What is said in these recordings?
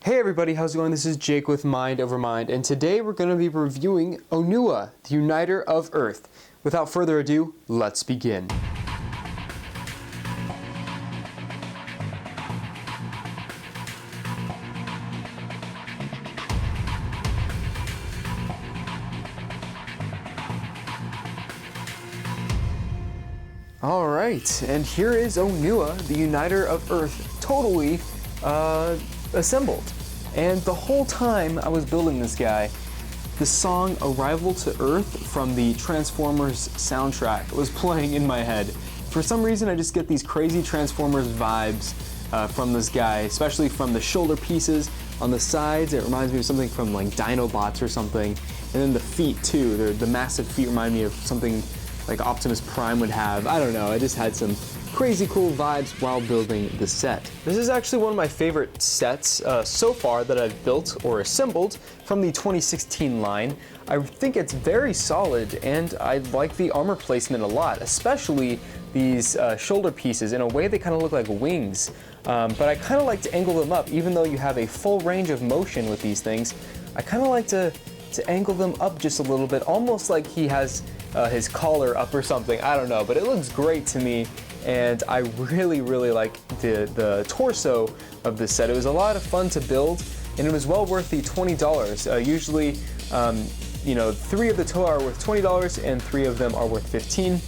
Hey everybody, how's it going? This is Jake with Mind Over Mind, and today we're going to be reviewing Onua, the Uniter of Earth. Without further ado, let's begin. Alright, and here is Onua, the Uniter of Earth, totally assembled. And the whole time I was building this guy, the song Arrival to Earth from the Transformers soundtrack was playing in my head. For some reason I just get these crazy Transformers vibes from this guy, especially from the shoulder pieces on the sides. It reminds me of something from like Dinobots or something. And then the feet too, the massive feet remind me of something like Optimus Prime would have. I don't know, I just had some crazy cool vibes while building the set. This is actually one of my favorite sets so far that I've built or assembled from the 2016 line. I think it's very solid and I like the armor placement a lot, especially these shoulder pieces. In a way they kind of look like wings, but I kind of like to angle them up. Even though you have a full range of motion with these things, I kind of like to angle them up just a little bit, almost like he has his collar up or something. I don't know, but it looks great to me. And I really like the torso of this set. It was a lot of fun to build, and it was well worth the $20. Usually, you know, 3 of the toy are worth $20, and 3 of them are worth $15.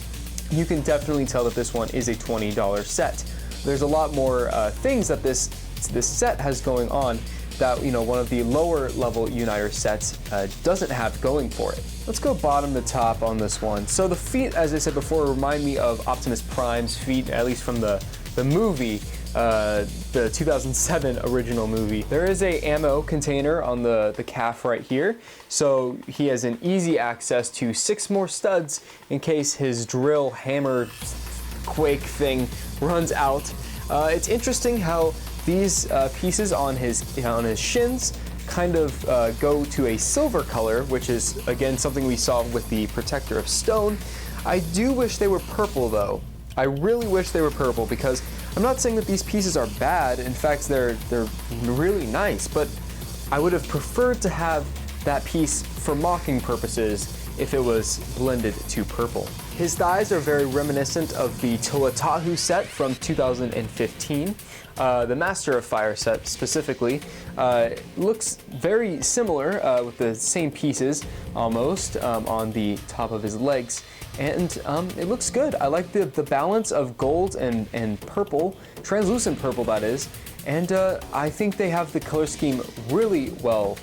You can definitely tell that this one is a $20 set. There's a lot more things that this set has going on that, you know, one of the lower level Uniter sets doesn't have going for it. Let's go bottom to top on this one. So the feet, as I said before, remind me of Optimus Prime's feet, at least from the movie, the 2007 original movie. There is a ammo container on the calf right here, so he has an easy access to 6 more studs in case his drill hammer quake thing runs out. It's interesting how these pieces on his shins kind of go to a silver color, which is again something we saw with the Protector of Stone. I do wish they were purple though. I really wish they were purple, because I'm not saying that these pieces are bad. In fact, they're really nice, but I would have preferred to have that piece for mocking purposes if it was blended to purple. His thighs are very reminiscent of the Tuatahu set from 2015. The Master of Fire set specifically looks very similar with the same pieces almost on the top of his legs, and it looks good. I like the balance of gold and purple, translucent purple that is, and I think they have the color scheme really well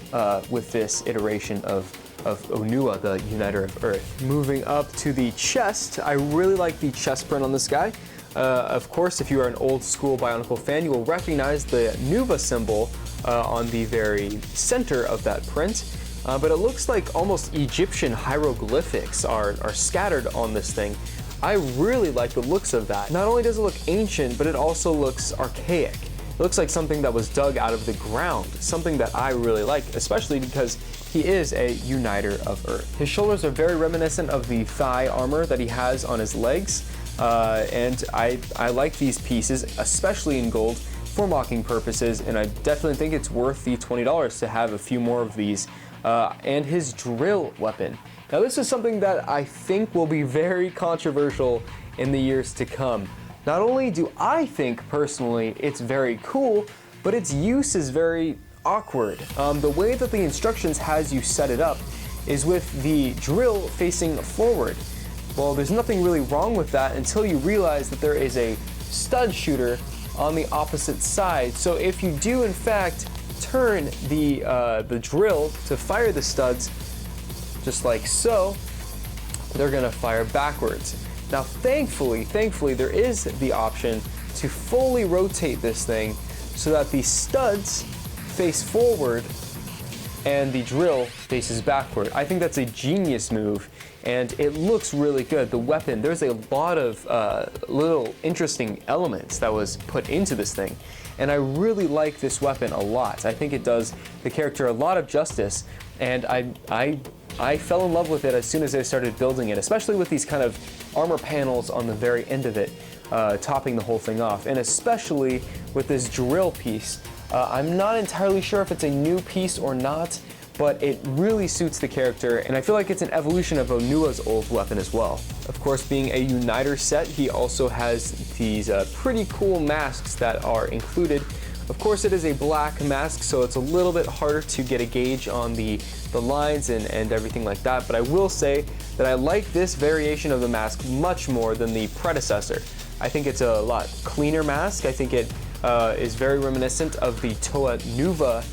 with this iteration of Onua, the Uniter of Earth. Moving up to the chest, I really like the chest print on this guy. Of course, if you are an old school Bionicle fan, you will recognize the Nuva symbol on the very center of that print. But it looks like almost Egyptian hieroglyphics are scattered on this thing. I really like the looks of that. Not only does it look ancient, but it also looks archaic. It looks like something that was dug out of the ground, something that I really like, especially because he is a Uniter of Earth. His shoulders are very reminiscent of the thigh armor that he has on his legs, and I like these pieces, especially in gold, for mocking purposes, and I definitely think it's worth the $20 to have a few more of these. And his drill weapon. Now this is something that I think will be very controversial in the years to come. Not only do I think personally it's very cool, but its use is very awkward. The way that the instructions has you set it up is with the drill facing forward. Well, there's nothing really wrong with that until you realize that there is a stud shooter on the opposite side. So if you do in fact turn the drill to fire the studs, just like so, they're gonna fire backwards. Now thankfully there is the option to fully rotate this thing so that the studs face forward and the drill faces backward. I think that's a genius move, and it looks really good. The weapon, there's a lot of little interesting elements that was put into this thing, and I really like this weapon a lot. I think it does the character a lot of justice, and I fell in love with it as soon as I started building it, especially with these kind of armor panels on the very end of it, topping the whole thing off, and especially with this drill piece I'm not entirely sure if it's a new piece or not, but it really suits the character, and I feel like it's an evolution of Onua's old weapon as well. Of course, being a Uniter set, he also has these pretty cool masks that are included. Of course, it is a black mask, so it's a little bit harder to get a gauge on the lines and everything like that, but I will say that I like this variation of the mask much more than the predecessor. I think it's a lot cleaner mask. I think it is very reminiscent of the Toa Nuva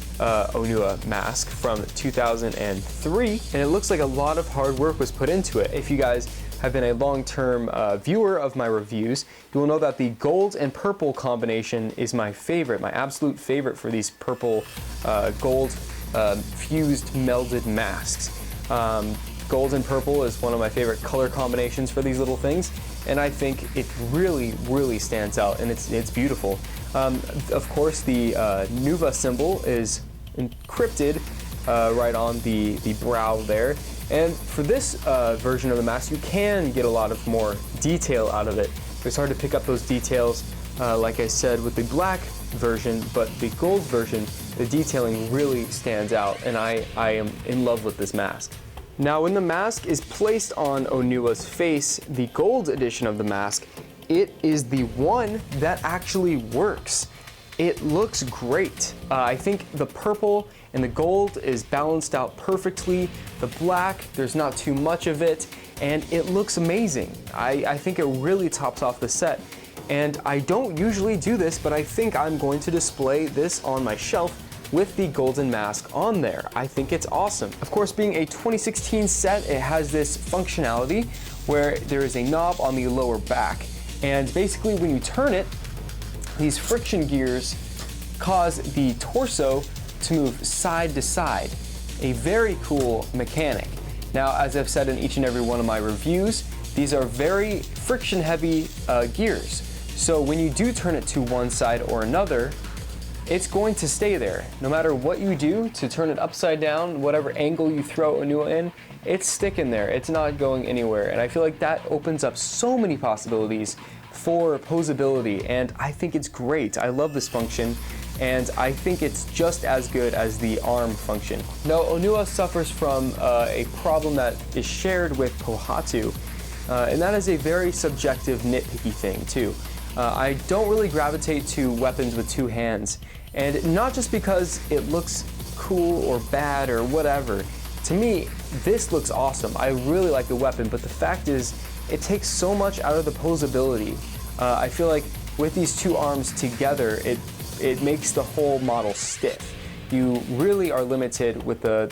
Onua mask from 2003, and it looks like a lot of hard work was put into it. If you guys have been a long-term viewer of my reviews, you will know that the gold and purple combination is my favorite, my absolute favorite for these purple gold fused melded masks. Gold and purple is one of my favorite color combinations for these little things, and I think it really, really stands out, and it's beautiful. Of course, the Nuva symbol is encrypted right on the brow there, and for this version of the mask, you can get a lot of more detail out of it. It's hard to pick up those details, like I said, with the black version, but the gold version, the detailing really stands out, and I am in love with this mask. Now, when the mask is placed on Onua's face, the gold edition of the mask, it is the one that actually works. It looks great. I think the purple and the gold is balanced out perfectly. The black, there's not too much of it, and it looks amazing. I think it really tops off the set. And I don't usually do this, but I think I'm going to display this on my shelf with the golden mask on there. I think it's awesome. Of course, being a 2016 set, it has this functionality where there is a knob on the lower back. And basically when you turn it, these friction gears cause the torso to move side to side. A very cool mechanic. Now, as I've said in each and every one of my reviews, these are very friction heavy gears. So when you do turn it to one side or another, it's going to stay there. No matter what you do to turn it upside down, whatever angle you throw Onua in, it's sticking there. It's not going anywhere. And I feel like that opens up so many possibilities for posability, and I think it's great. I love this function, and I think it's just as good as the arm function. Now, Onua suffers from a problem that is shared with Pohatu, and that is a very subjective, nitpicky thing too. I don't really gravitate to weapons with two hands, and not just because it looks cool or bad or whatever. To me, this looks awesome. I really like the weapon, but the fact is, it takes so much out of the posability. I feel like with these two arms together, it makes the whole model stiff. You really are limited with the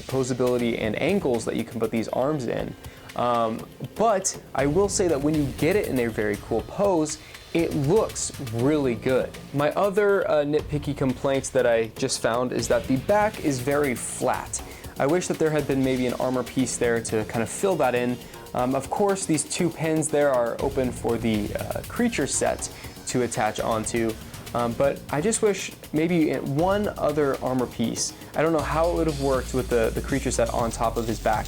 posability and angles that you can put these arms in. But I will say that when you get it in a very cool pose, it looks really good. My other nitpicky complaints that I just found is that the back is very flat. I wish that there had been maybe an armor piece there to kind of fill that in. Of course, these two pins there are open for the creature set to attach onto, but I just wish maybe one other armor piece. I don't know how it would have worked with the creature set on top of his back,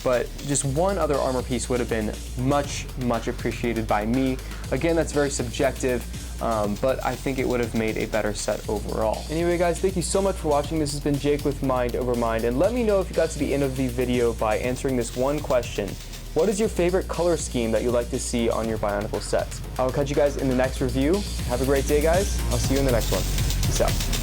but just one other armor piece would have been much, much appreciated by me. Again, that's very subjective, but I think it would have made a better set overall. Anyway, guys, thank you so much for watching. This has been Jake with Mind Over Mind, and let me know if you got to the end of the video by answering this one question. What is your favorite color scheme that you'd like to see on your Bionicle sets? I will catch you guys in the next review. Have a great day, guys. I'll see you in the next one. Peace out.